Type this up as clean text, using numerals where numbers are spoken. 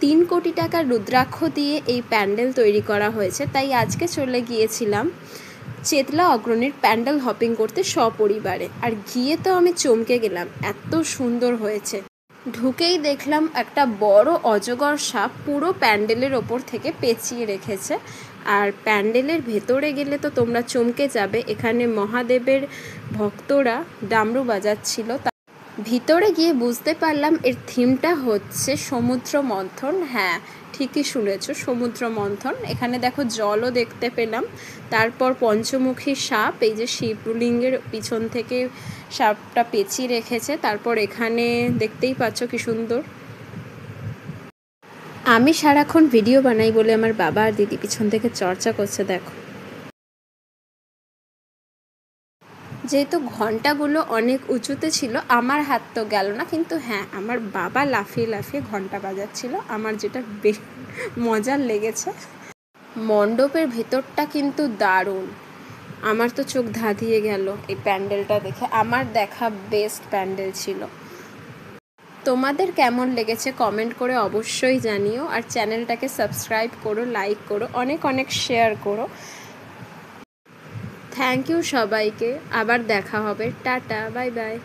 3 কোটি টাকার রুদ্রাক্ষ দিয়ে এই প্যান্ডেল তৈরি করা হয়েছে। তাই আজকে চলে গিয়েছিলাম চেতলা অগ্রণীর প্যান্ডেল হপিং করতে সপরিবারে। আর গিয়ে তো আমি চমকে গেলাম, এত সুন্দর হয়েছে। ঢুকেই দেখলাম একটা বড় অজগর সাপ পুরো প্যান্ডেলের ওপর থেকে পেঁচিয়ে রেখেছে। আর প্যান্ডেলের ভেতরে গেলে তো তোমরা চমকে যাবে। এখানে মহাদেবের ভক্তরা ডামরু বাজাচ্ছিল। ভিতরে গিয়ে বুঝতে পারলাম এর থিমটা হচ্ছে সমুদ্র মন্থন। হ্যাঁ, ঠিকই শুনেছ, সমুদ্র মন্থন। এখানে দেখো জলও দেখতে পেলাম। তারপর পঞ্চমুখী সাপ, এই যে শিবলিঙ্গের পিছন থেকে সাপটা পেঁচিয়ে রেখেছে। তারপর এখানে দেখতেই পাচ্ছ কি সুন্দর। আমি সারাক্ষণ ভিডিও বানাই বলে আমার বাবা আর দিদি পিছন থেকে চর্চা করছে দেখো। যেহেতু ঘন্টাগুলো অনেক উঁচুতে ছিল, আমার হাত তো গেল না, কিন্তু হ্যাঁ, আমার বাবা লাফিয়ে লাফিয়ে ঘন্টা বাজাচ্ছিল, আমার যেটা বেশ মজার লেগেছে। মণ্ডপের ভেতরটা কিন্তু দারুণ, আমার তো চোখ ধাঁধিয়ে গেল এই প্যান্ডেলটা দেখে। আমার দেখা বেস্ট প্যান্ডেল ছিল। তোমাদের কেমন লেগেছে কমেন্ট করে অবশ্যই জানিও। আর চ্যানেলটাকে সাবস্ক্রাইব করো, লাইক করো, অনেক অনেক শেয়ার করো। থ্যাংক ইউ সবাইকে। আবার দেখা হবে। Tata, bye bye.